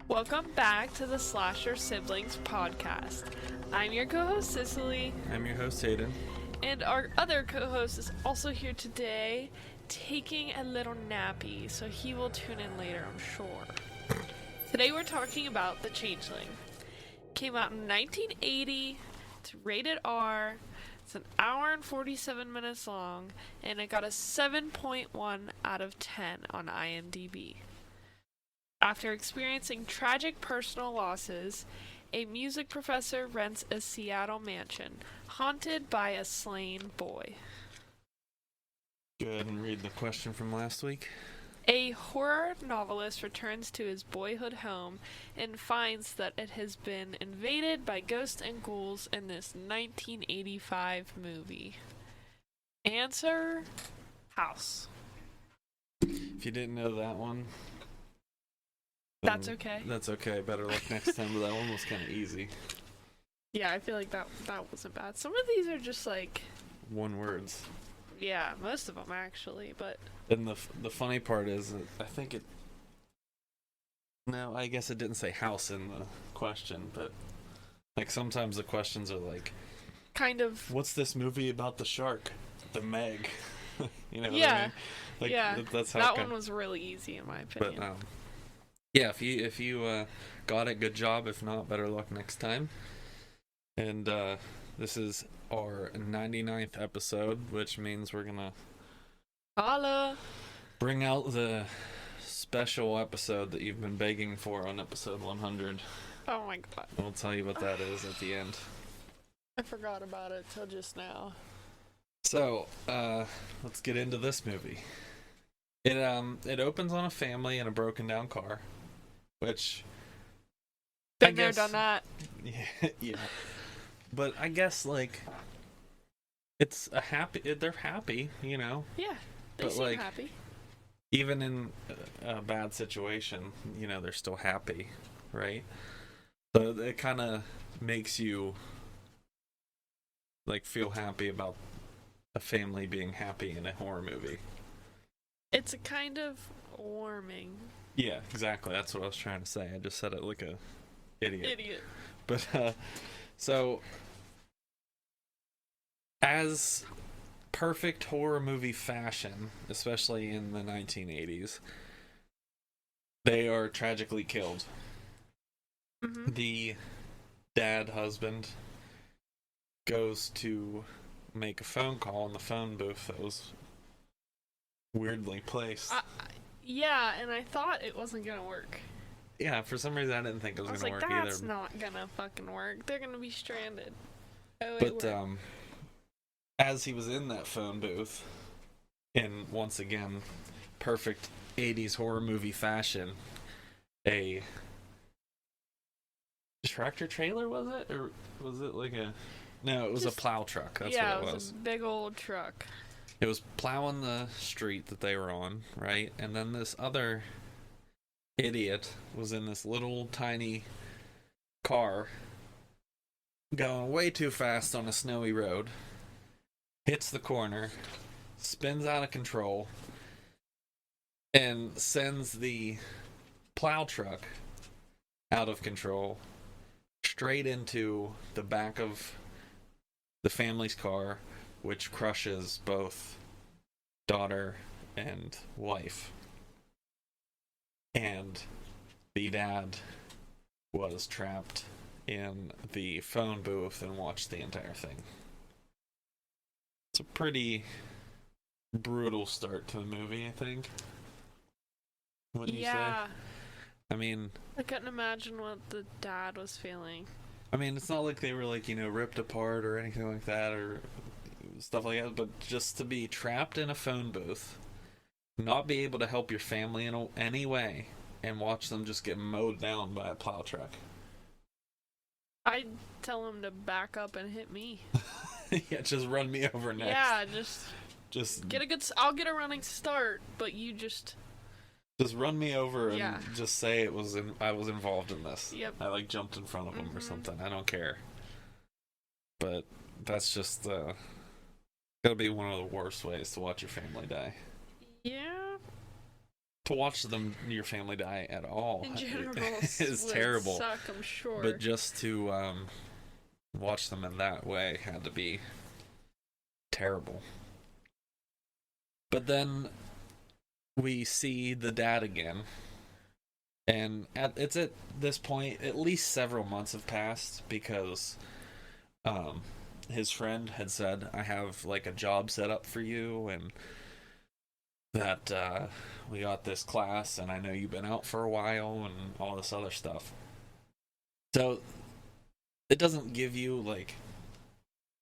Welcome back to the Slasher Siblings podcast. I'm your co-host Cicely, I'm your host Hayden. and our other co-host is also here today, taking a little nappy, so he will tune in later, I'm sure. Today we're talking about The Changeling. Came out in 1980, it's rated R, it's an hour and 47 minutes long, and it got a 7.1 out of 10 on IMDb. After experiencing tragic personal losses, a music professor rents a Seattle mansion, haunted by a slain boy. Go ahead and read the question from last week. A horror novelist returns to his boyhood home and finds that it has been invaded by ghosts and ghouls in this 1985 movie. Answer: house. If you didn't know that one, That's okay. That's okay. Better luck next time, but that one was kind of easy. Yeah, I feel like that wasn't bad. Some of these are just like, One words. yeah, most of them actually, but And the funny part is, I think it. No, I guess it didn't say house in the question, but like sometimes the questions are like, kind of. "What's this movie about the shark?" The Meg. You know what I Yeah, mean? Like, yeah. That's how. That one was really easy in my opinion. But yeah, if you got it, good job. If not, better luck next time. And this is our 99th episode, which means we're gonna Holla! bring out the special episode that you've been begging for on episode 100. Oh my god, We'll tell you what that is at the end. I forgot about it till just now. So let's get into this movie. It opens on a family in a broken down car, which Been there, done that. yeah. But I guess like it's a happy. They're happy, you know. Yeah, they But, seem like, happy. Even in a bad situation, you know, they're still happy, right? So it kind of makes you like feel happy about a family being happy in a horror movie. It's a kind of warming. Yeah, exactly. That's what I was trying to say. I just said it like a idiot. But so as perfect horror movie fashion, especially in the 1980s, they are tragically killed. Mm-hmm. The dad husband goes to make a phone call in the phone booth that was weirdly placed. Yeah, and I thought it wasn't gonna work. Yeah, for some reason I didn't think it was I was gonna like, work that's either. not gonna fucking work. They're gonna be stranded. Oh, But as he was in that phone booth, in once again perfect 80s horror movie fashion, a tractor trailer, was it, or was it like a? No, it was a plow truck. That's yeah, what it was a big old truck. It was plowing the street that they were on, right? And then this other idiot was in this little tiny car going way too fast on a snowy road, hits the corner, spins out of control, and sends the plow truck out of control straight into the back of the family's car, which crushes both daughter and wife. And the dad was trapped in the phone booth and watched the entire thing. It's a pretty brutal start to the movie, I think. What do you say? I mean, I couldn't imagine what the dad was feeling. it's not like they were like, ripped apart or anything like that or stuff like that, but just to be trapped in a phone booth, not be able to help your family in any way, and watch them just get mowed down by a plow truck. I'd tell him to back up and hit me. Yeah, just run me over next. Yeah, just get a good. I'll get a running start, but you just run me over and Yeah. just say I was involved in this. Yep. I like jumped in front of them or Mhm. something. I don't care. But that's just gotta be one of the worst ways to watch your family die. Yeah. to watch your family die at all In general, is would terrible. suck, I'm sure. But just to watch them in that way had to be terrible. But then we see the dad again. And it's at this point, at least several months have passed because his friend had said, I have like a job set up for you, and that we got this class, and I know you've been out for a while, and all this other stuff. So it doesn't give you like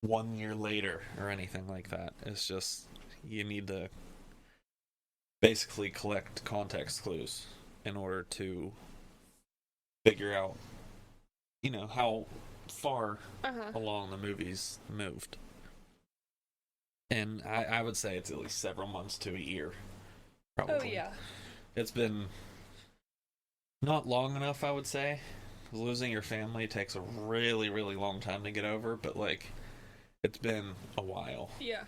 1 year later or anything like that. It's just you need to basically collect context clues in order to figure out, how far along the movie's moved. And I would say it's at least several months to a year, probably. Oh, yeah. It's been not long enough, I would say. Losing your family takes a really, really long time to get over, but, it's been a while. Yeah.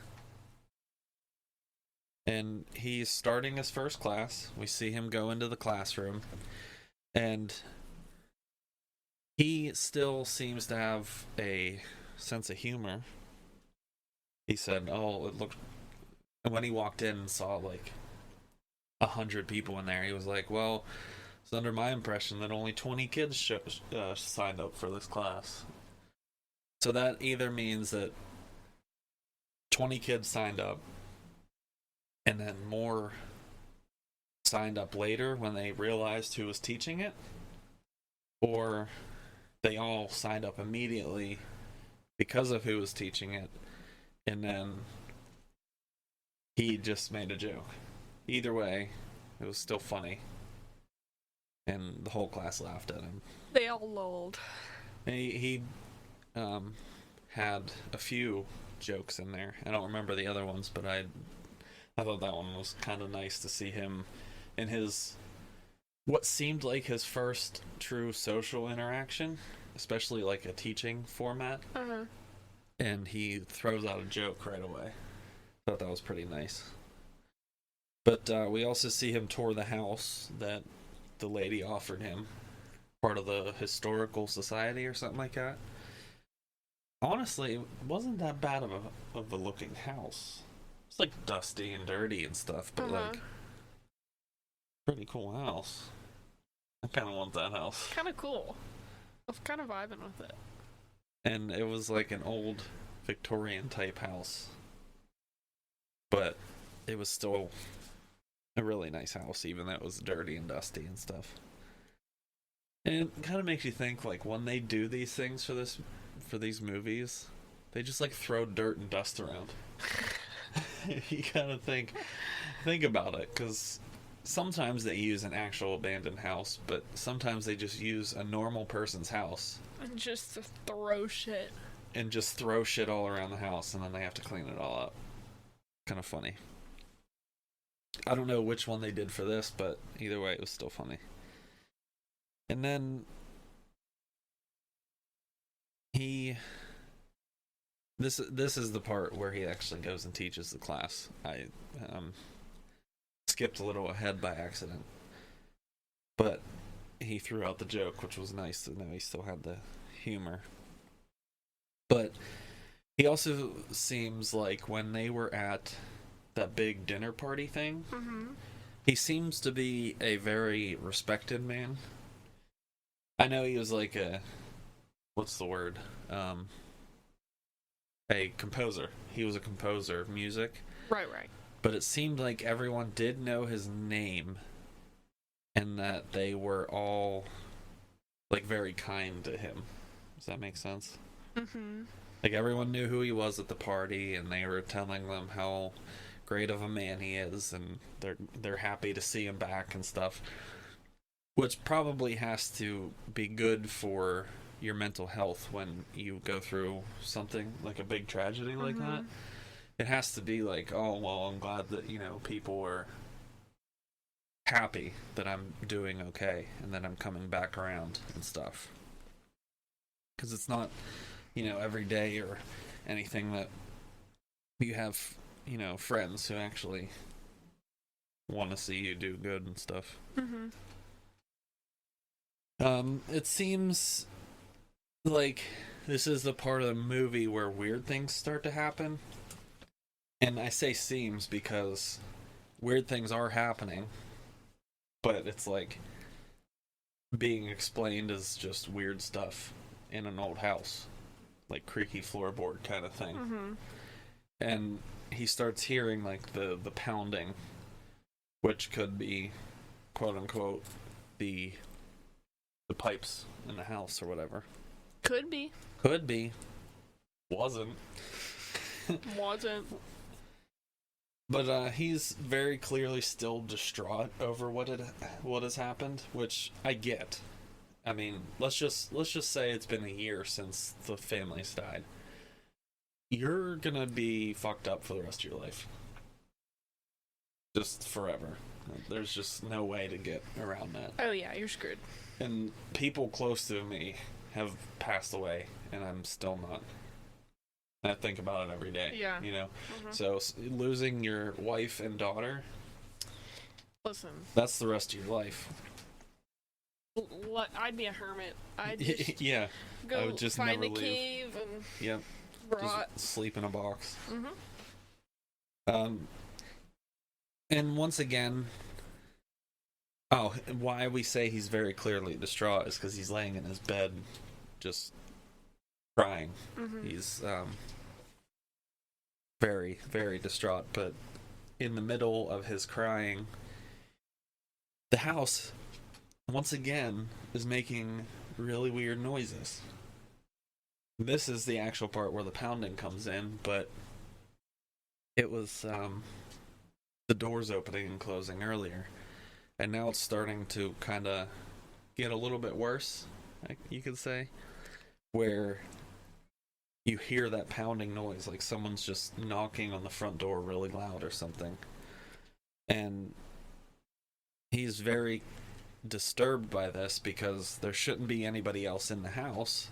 And he's starting his first class. We see him go into the classroom, and he still seems to have a sense of humor. He said, it looked... When he walked in and saw, 100 people in there, he was like, well, it's under my impression that only 20 kids signed up for this class. So that either means that 20 kids signed up, and then more signed up later when they realized who was teaching it, or they all signed up immediately because of who was teaching it, and then he just made a joke. Either way, it was still funny, and the whole class laughed at him. They all lulled. He had a few jokes in there. I don't remember the other ones, but I thought that one was kind of nice to see him in what seemed like his first true social interaction, especially a teaching format. And he throws out a joke right away. Thought that was pretty nice. But we also see him tour the house that the lady offered him, part of the historical society or something like that. Honestly, it wasn't that bad of a looking house. It's dusty and dirty and stuff, but pretty cool house. I kind of want that house. Kind of cool. I was kind of vibing with it. And it was an old Victorian type house, but it was still a really nice house, even though it was dirty and dusty and stuff. And it kind of makes you think, when they do these things for these movies, they just throw dirt and dust around. You kind of think about it, because sometimes they use an actual abandoned house, but sometimes they just use a normal person's house and just throw shit all around the house, and then they have to clean it all up. Kind of funny. I don't know which one they did for this, but either way, it was still funny. And then this is the part where he actually goes and teaches the class. I skipped a little ahead by accident, but he threw out the joke, which was nice to know he still had the humor. But he also seems like when they were at that big dinner party thing, he seems to be a very respected man. I know he was what's the word? A composer. He was a composer of music. Right. But it seemed like everyone did know his name, and that they were all very kind to him. Does that make sense? Everyone knew who he was at the party, and they were telling them how great of a man he is, and they're happy to see him back and stuff. Which probably has to be good for your mental health when you go through something like a big tragedy like that. It has to be oh, well, I'm glad that, people are happy that I'm doing okay and that I'm coming back around and stuff. Because it's not, every day or anything that you have, friends who actually want to see you do good and stuff. Mm-hmm. It seems like this is the part of the movie where weird things start to happen. And I say seems because weird things are happening, but it's like being explained as just weird stuff in an old house, like creaky floorboard kind of thing. Mm-hmm. And he starts hearing like the pounding, which could be, quote unquote, the pipes in the house or whatever. Could be. Could be. Wasn't. Wasn't. But he's very clearly still distraught over what has happened, which I get. I mean, let's just say it's been a year since the family's died. You're gonna be fucked up for the rest of your life. Just forever. There's just no way to get around that. Oh yeah, you're screwed. And people close to me have passed away, and I'm still not. I think about it every day. Yeah. You know? Mm-hmm. So losing your wife and daughter, Listen. that's the rest of your life. I'd be a hermit. I'd just Yeah. go I would just find never a leave. cave and Yep. rot. Just sleep in a box. Mm-hmm. And once again, why we say he's very clearly distraught is because he's laying in his bed, just crying. Mm-hmm. He's very, very distraught. But in the middle of his crying, the house, once again, is making really weird noises. This is the actual part where the pounding comes in, but it was the doors opening and closing earlier. And now it's starting to kind of get a little bit worse, you could say, where you hear that pounding noise, like someone's just knocking on the front door really loud or something. And he's very disturbed by this because there shouldn't be anybody else in the house.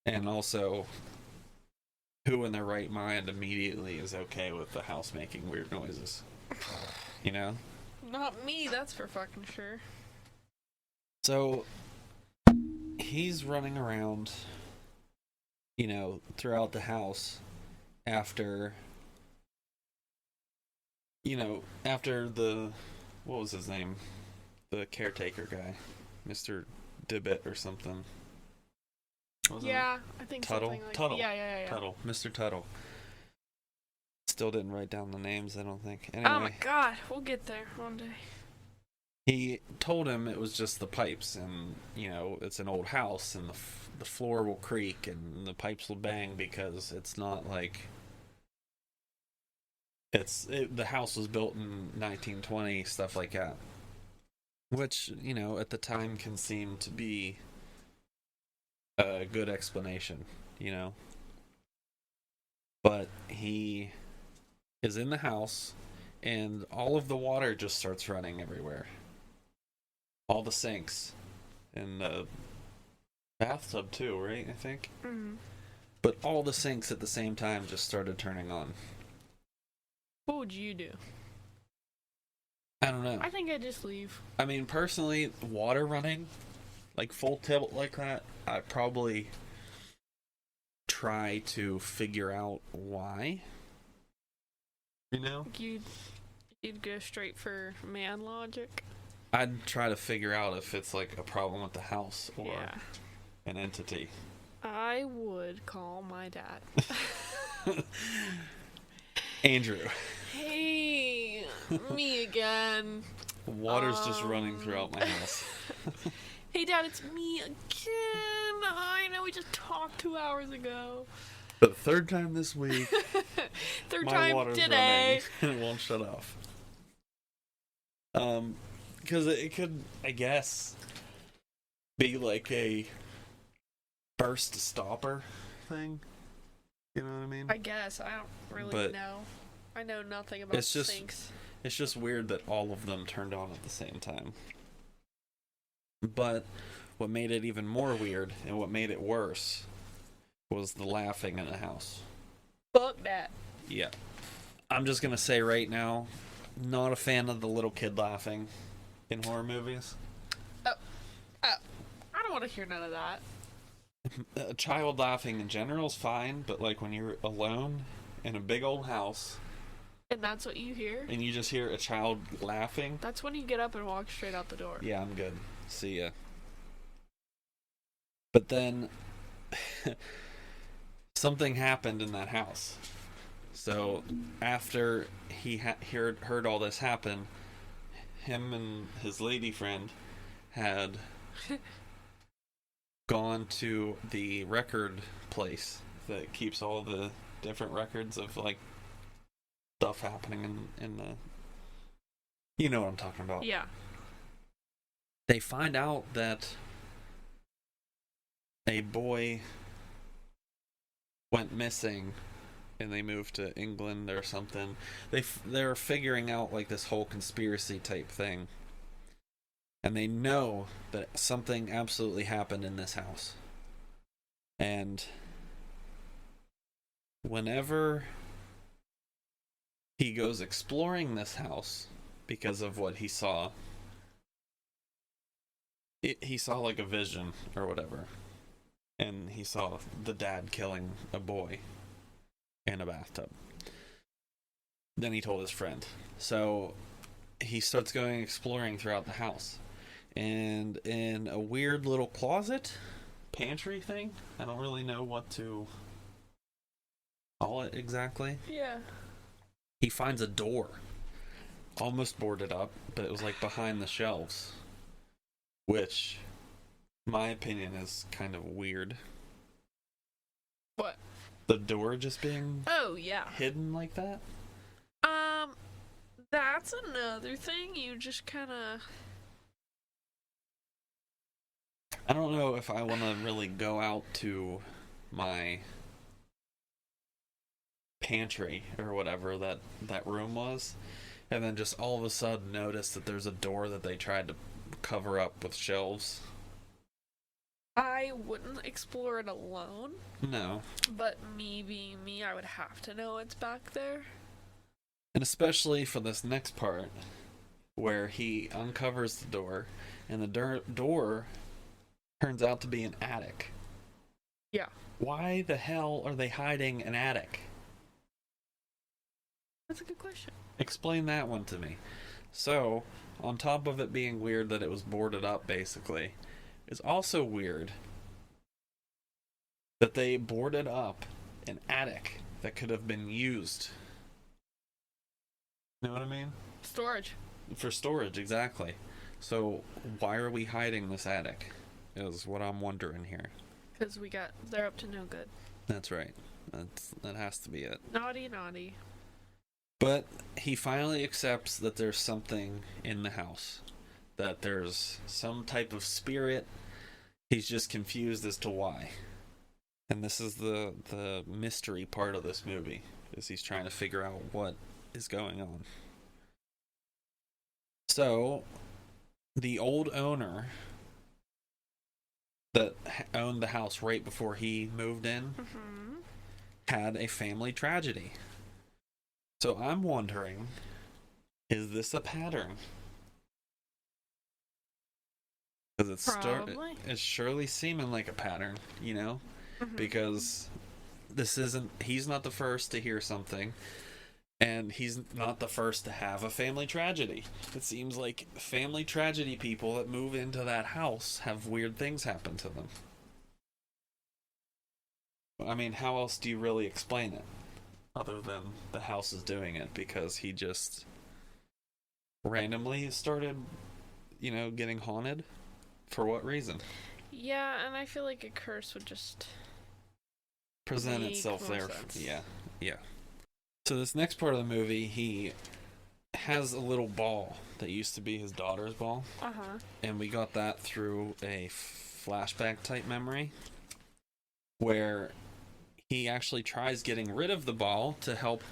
And also, who in their right mind immediately is okay with the house making weird noises? You know? Not me, that's for fucking sure. So, he's running around, you know, throughout the house after the, what was his name? The caretaker guy. Mr. Dibbit or something. Yeah, I think Tuttle? something like Tuttle. Yeah. Tuttle. Mr. Tuttle. Still didn't write down the names, I don't think. Oh Anyway, my god, we'll get there one day. he told him it was just the pipes, and, you know, it's an old house, and the floor will creak, and the pipes will bang, because it's not like... the house was built in 1920, stuff like that. Which, you know, at the time can seem to be a good explanation, you know? But he is in the house, and all of the water just starts running everywhere. All the sinks. And the bathtub too, right, I think? Mm-hmm. But all the sinks at the same time just started turning on. What would you do? I don't know. I think I'd just leave. I mean, personally, water running, like full tilt like that, I'd probably try to figure out why. You know? You'd go straight for man logic. I'd try to figure out if it's like a problem with the house or an entity. I would call my dad. Andrew. Hey, me again. Water's just running throughout my house. Hey, Dad, it's me again. I know we just talked 2 hours ago. The third time this week, Third my time water's today. running and it won't shut off. Because it could, I guess, be like a burst stopper thing. You know what I mean? I guess. I don't really know. I know nothing about sinks. It's just weird that all of them turned on at the same time. But what made it even more weird, and what made it worse, was the laughing in the house. Fuck that. Yeah. I'm just gonna say right now, not a fan of the little kid laughing in horror movies. Oh, I don't want to hear none of that. A child laughing in general is fine, but like when you're alone in a big old house And that's what you hear? and you just hear a child laughing, That's when you get up and walk straight out the door. yeah, I'm good. See ya. But then something happened in that house. So after he heard all this happen, him and his lady friend had gone to the record place that keeps all the different records of like stuff happening in the, you know what I'm talking about. Yeah. They find out that a boy went missing and they moved to England or something. They're figuring out like this whole conspiracy type thing. And they know that something absolutely happened in this house. And whenever he goes exploring this house because of what he saw, he saw like a vision or whatever. And he saw the dad killing a boy in a bathtub. Then he told his friend. So he starts going exploring throughout the house. And in a weird little closet, pantry thing, I don't really know what to call it exactly. Yeah. He finds a door, almost boarded up, but it was like behind the shelves, which, my opinion, is kind of weird. What? The door just being yeah. hidden like that? That's another thing. You just kind of... I don't know if I want to really go out to my pantry or whatever that room was, and then just all of a sudden notice that there's a door that they tried to cover up with shelves. I wouldn't explore it alone. No. But me being me, I would have to know it's back there. And especially for this next part, where he uncovers the door, and the door turns out to be an attic. Yeah. Why the hell are they hiding an attic? That's a good question. Explain that one to me. So, on top of it being weird that it was boarded up, basically, it's also weird that they boarded up an attic that could have been used. Know what I mean? Storage. For storage, exactly. So, why are we hiding this attic? Is what I'm wondering here. Because they're up to no good. That's right. That has to be it. Naughty, naughty. But he finally accepts that there's something in the house. That there's some type of spirit. He's just confused as to why. And this is the mystery part of this movie. Is he's trying to figure out what is going on. So, the old owner that owned the house right before he moved in had a family tragedy. So I'm wondering, is this a pattern? Because it's surely seeming like a pattern, you know? Because he's not the first to hear something, and he's not the first to have a family tragedy. It seems like family tragedy people that move into that house have weird things happen to them. I mean, how else do you really explain it? Other than the house is doing it, because he just randomly started, getting haunted? For what reason? Yeah, and I feel like a curse would just present itself there. Yeah. So this next part of the movie, he has a little ball that used to be his daughter's ball. And we got that through a flashback type memory where he actually tries getting rid of the ball to help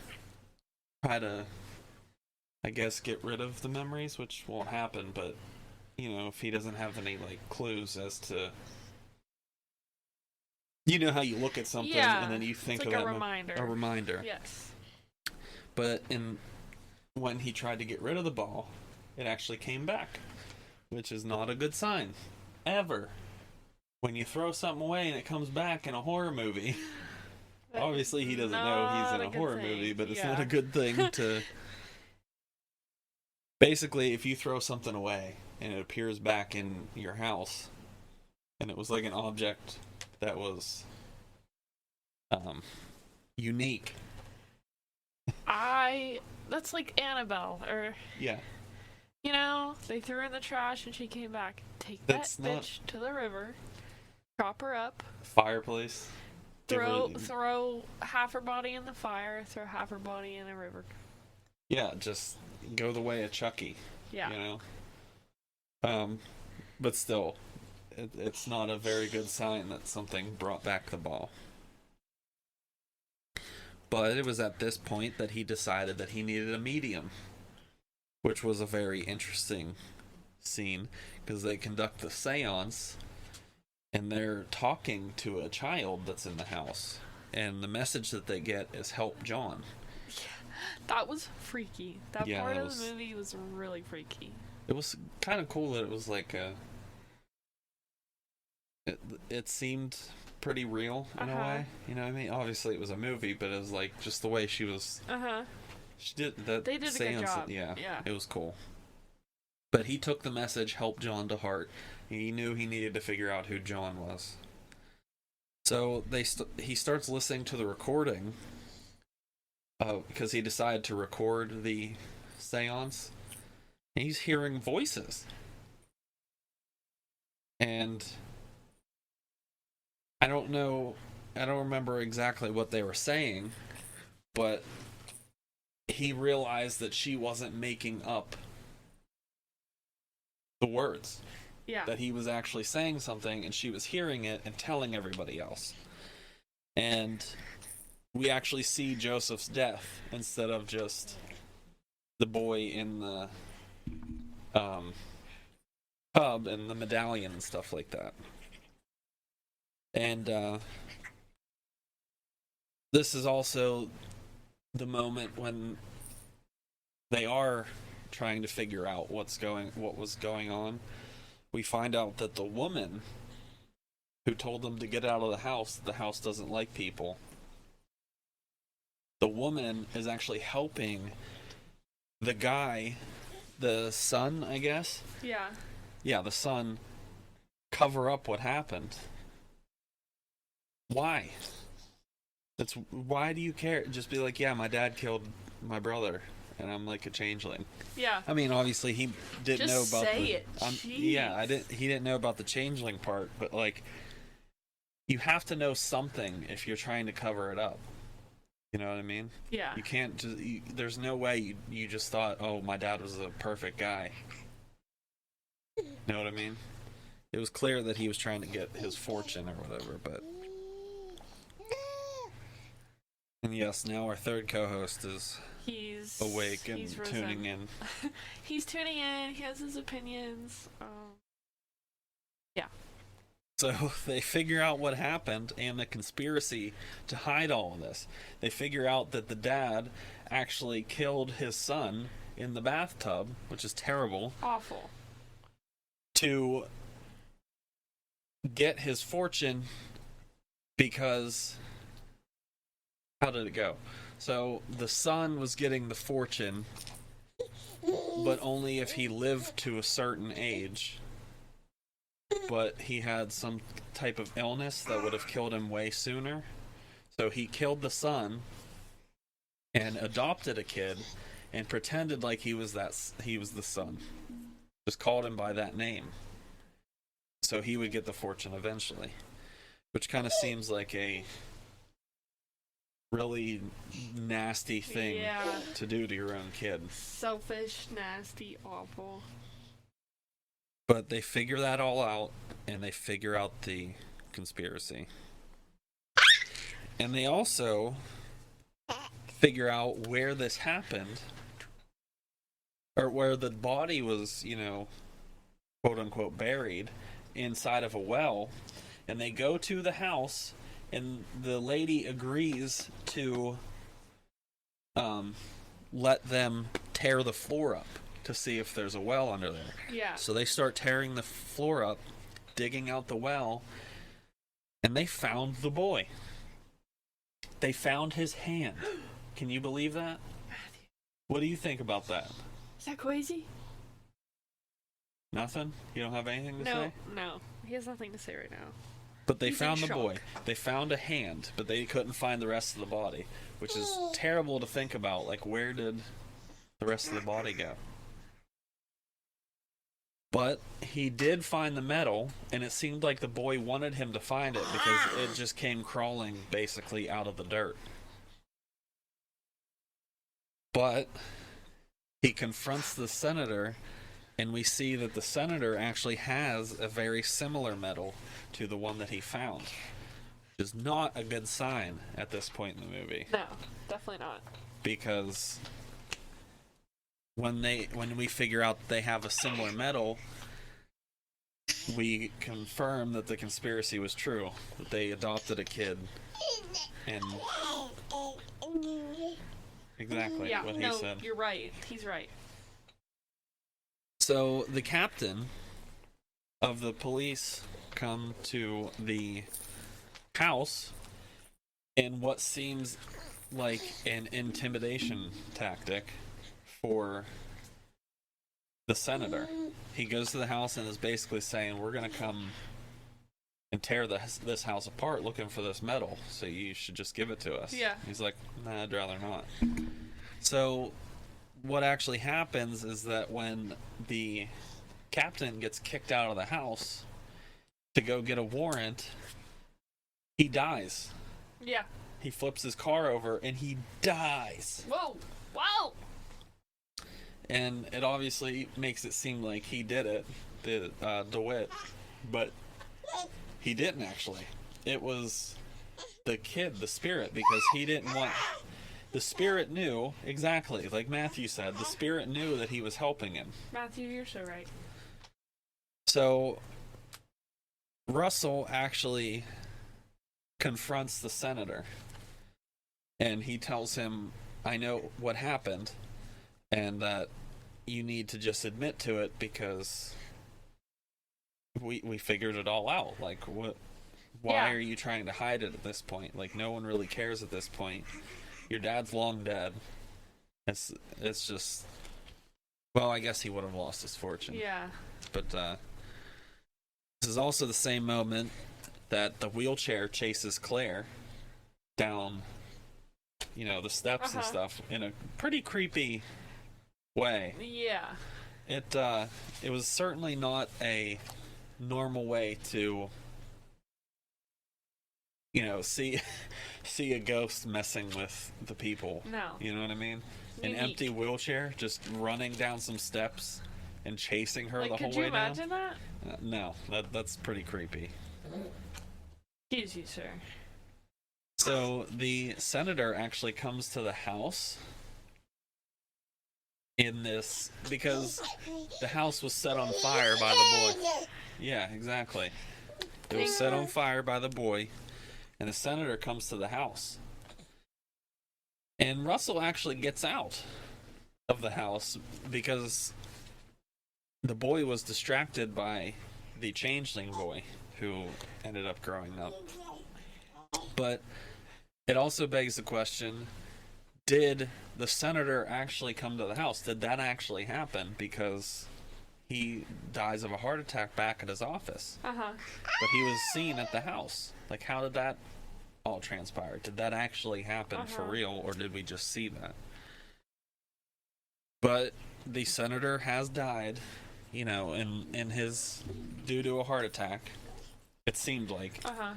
try to, I guess, get rid of the memories, which won't happen, but if he doesn't have any clues as to, how you look at something and then you think it's of like that a reminder. A reminder. Yes. But when he tried to get rid of the ball, it actually came back, which is not a good sign. Ever. When you throw something away and it comes back in a horror movie, obviously he doesn't know he's in a horror movie, but it's not a good thing to... Basically, if you throw something away and it appears back in your house, and it was like an object that was unique. That's like Annabelle, or... Yeah. You know, they threw her in the trash and she came back. Take that bitch to the river, chop her up. Fireplace. Throw half her body in the fire, throw half her body in a river. Yeah, just go the way of Chucky. Yeah. You know? But still, it's not a very good sign that something brought back the ball. But it was at this point that he decided that he needed a medium, which was a very interesting scene, because they conduct the seance, and they're talking to a child that's in the house, and the message that they get is help John. That was freaky. That part of the movie was really freaky. It was kind of cool that it was like it seemed pretty real in a way. You know what I mean? Obviously it was a movie, but it was like just the way she was. She did that. They did a good job. Yeah, it was cool. But he took the message, help John, to heart. He knew he needed to figure out who John was. So he starts listening to the recording, because he decided to record the seance. And he's hearing voices. And I don't remember exactly what they were saying, but he realized that she wasn't making up the words. Yeah. That he was actually saying something and she was hearing it and telling everybody else. And we actually see Joseph's death instead of just the boy in the tub and the medallion and stuff like that. And this is also the moment when they are trying to figure out what was going on. We find out that the woman who told them to get out of the house doesn't like people. The woman is actually helping the guy, the son, I guess? Yeah. Yeah, the son, cover up what happened. Why? Why do you care? Just be like, yeah, my dad killed my brother, and I'm like a changeling. Yeah. I mean, obviously he didn't know about it. yeah, he didn't know about the changeling part, but like, you have to know something if you're trying to cover it up. You know what I mean? Yeah. You can't just. There's no way you just thought, oh, my dad was a perfect guy. You know what I mean? It was clear that he was trying to get his fortune or whatever, but. And yes, now our third co-host is awake and tuning in. He's tuning in. He has his opinions. Yeah. So they figure out what happened and the conspiracy to hide all of this. They figure out that the dad actually killed his son in the bathtub, which is terrible. Awful. To get his fortune because... How did it go? So the son was getting the fortune, but only if he lived to a certain age. But he had some type of illness that would have killed him way sooner. So he killed the son and adopted a kid and pretended like he was the son. Just called him by that name. So he would get the fortune eventually. Which kind of seems like a really nasty thing to do to your own kid. Selfish, nasty, awful. But they figure that all out, and they figure out the conspiracy. And they also figure out where this happened, or where the body was, quote unquote, buried inside of a well. And they go to the house, and the lady agrees to let them tear the floor up to see if there's a well under there. Yeah. So they start tearing the floor up, digging out the well, and they found the boy. They found his hand. Can you believe that? Matthew. What do you think about that? Is that crazy? Nothing? You don't have anything to say? No. He has nothing to say right now. But they He's found in the boy. shock. They found a hand, but they couldn't find the rest of the body, which is terrible to think about. Like, where did the rest of the body go? But he did find the medal, and it seemed like the boy wanted him to find it because it just came crawling basically out of the dirt. But he confronts the senator, and we see that the senator actually has a very similar medal to the one that he found, which is not a good sign at this point in the movie. No, definitely not. Because when we figure out they have a similar medal, we confirm that the conspiracy was true, that they adopted a kid, and exactly Yeah, what he no, said. you're right. He's right. So the captain of the police come to the house in what seems like an intimidation tactic for the senator. He goes to the house and is basically saying, we're going to come and tear this house apart looking for this medal, so you should just give it to us. Yeah. He's like, nah, I'd rather not. So what actually happens is that when the captain gets kicked out of the house to go get a warrant, he dies. Yeah. He flips his car over and he dies. Whoa! Wow! And it obviously makes it seem like he did it, DeWitt, but he didn't actually. It was the kid, the spirit, because he didn't want... The spirit knew, exactly, like Matthew said, the spirit knew that he was helping him. Matthew, you're so right. So, Russell actually confronts the senator, and he tells him, I know what happened, and that you need to just admit to it because we figured it all out. Like, why are you trying to hide it at this point? Like, no one really cares at this point. Your dad's long dead. It's just... Well, I guess he would have lost his fortune. Yeah. But this is also the same moment that the wheelchair chases Claire down, the steps and stuff in a pretty creepy way. Yeah. It was certainly not a normal way to, see a ghost messing with the people. No. You know what I mean? Unique. An empty wheelchair just running down some steps and chasing her the whole could you way down. imagine that? No, that's pretty creepy. Excuse you, sir. So the senator actually comes to the house in this because the house was set on fire by the boy. Yeah, exactly. It was set on fire by the boy, and the senator comes to the house. And Russell actually gets out of the house because the boy was distracted by the changeling boy who ended up growing up. But it also begs the question, did the senator actually come to the house? Did that actually happen? Because he dies of a heart attack back at his office. Uh-huh. But he was seen at the house. Like, how did that all transpire? Did that actually happen for real, or did we just see that? But the senator has died, in his due to a heart attack. It seemed like. Uh-huh.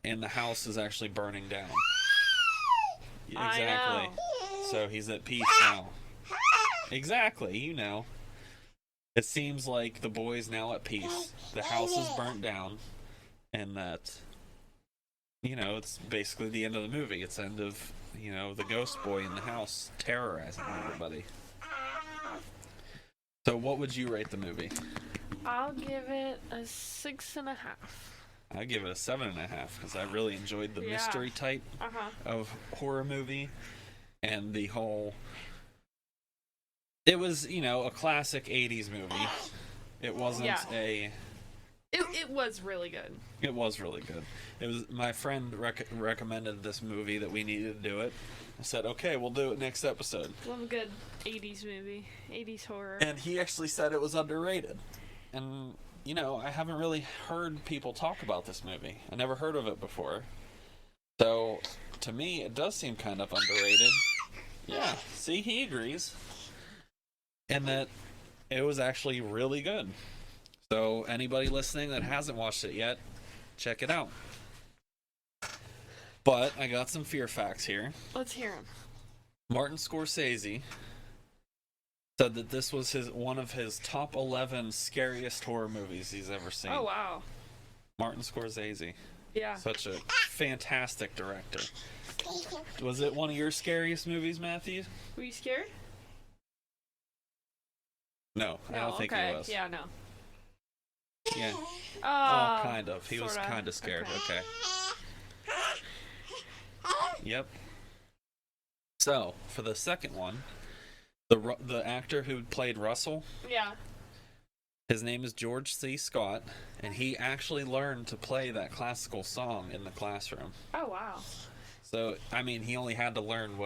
And the house is actually burning down. I Exactly. know. So he's at peace now. Exactly, It seems like the boy's now at peace. The house is burnt down, and that, it's basically the end of the movie. It's the end of, the ghost boy in the house terrorizing everybody. So what would you rate the movie? I'll give it a 6.5. I give it a 7.5 because I really enjoyed the mystery type Uh-huh. of horror movie and the whole It was, a classic 80s movie. It wasn't Yeah. It was really good. It was really good. It was my friend recommended this movie that we needed to do it. I said, okay, we'll do it next episode. Love a good 80s movie. 80s horror. And he actually said it was underrated. And, I haven't really heard people talk about this movie. I never heard of it before. So, to me, it does seem kind of underrated. Yeah, see, he agrees. And that it was actually really good. So, anybody listening that hasn't watched it yet, check it out. But I got some fear facts here. Let's hear them. Martin Scorsese said that this was one of his top 11 scariest horror movies he's ever seen. Oh, wow. Martin Scorsese. Yeah. Such a fantastic director. Was it one of your scariest movies, Matthew? Were you scared? No, I don't think he was. Yeah, no. Yeah. Oh, kind of. He was kind of scared. Okay. Yep. So, for the second one, the actor who played Russell, yeah, his name is George C. Scott, and he actually learned to play that classical song in the classroom. Oh, wow. So, I mean, he only had to learn,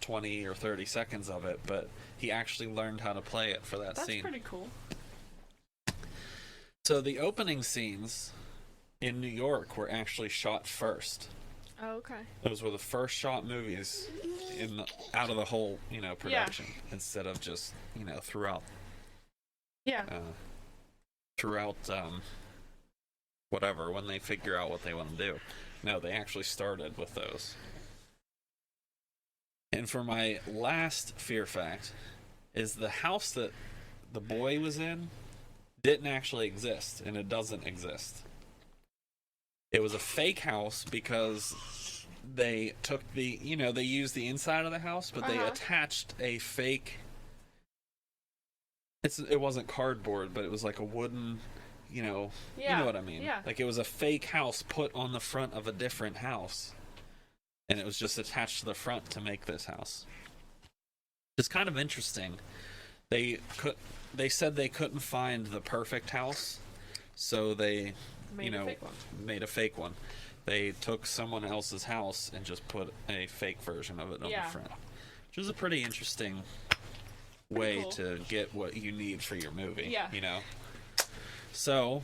20 or 30 seconds of it, but he actually learned how to play it for that scene. That's pretty cool. So, the opening scenes in New York were actually shot first. Oh, okay. Those were the first shot movies out of the whole, production, instead of just, throughout. Yeah. Throughout, whatever, when they figure out what they want to do. No, they actually started with those. And for my last fear fact, is the house that the boy was in didn't actually exist, and it doesn't exist. It was a fake house because they took they used the inside of the house, but they attached a fake. It wasn't cardboard, but it was like a wooden, you know what I mean. Yeah. Like it was a fake house put on the front of a different house, and it was just attached to the front to make this house. It's kind of interesting. They said they couldn't find the perfect house, so they made a fake one. They took someone else's house and just put a fake version of it on the front, which is a pretty interesting way to get what you need for your movie. Yeah. So,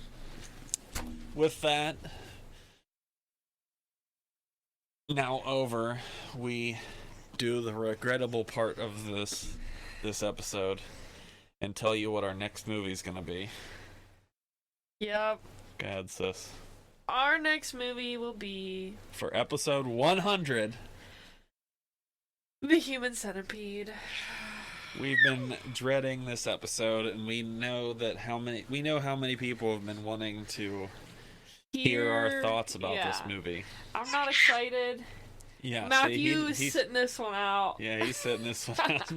with that now over, we do the regrettable part of this episode and tell you what our next movie is going to be. Yep. Go ahead, sis. Our next movie will be... for episode 100... The Human Centipede. We've been dreading this episode, and we know how many people have been wanting to hear our thoughts about this movie. I'm not excited. Yeah, Matthew is sitting this one out. Yeah, he's sitting this one out.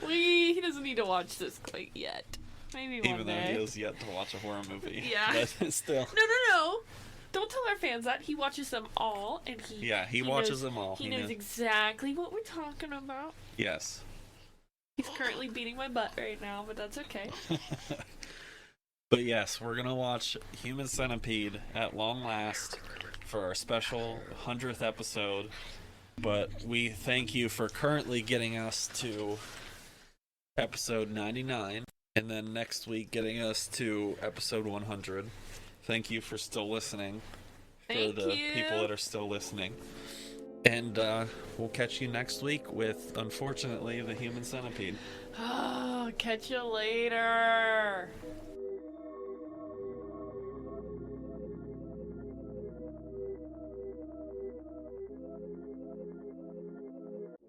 He doesn't need to watch this quite yet. Maybe one Even day. though he has yet to watch a horror movie. Yeah. But still. No. Don't tell our fans that. He watches them all, and he watches them all. He knows exactly what we're talking about. Yes. He's currently beating my butt right now, but that's okay. But yes, we're going to watch Human Centipede at long last for our special 100th episode. But we thank you for currently getting us to episode 99. And then next week getting us to episode 100. Thank you for still listening. Thank for the you. people that are still listening. And we'll catch you next week with, unfortunately, the Human Centipede. Catch you later.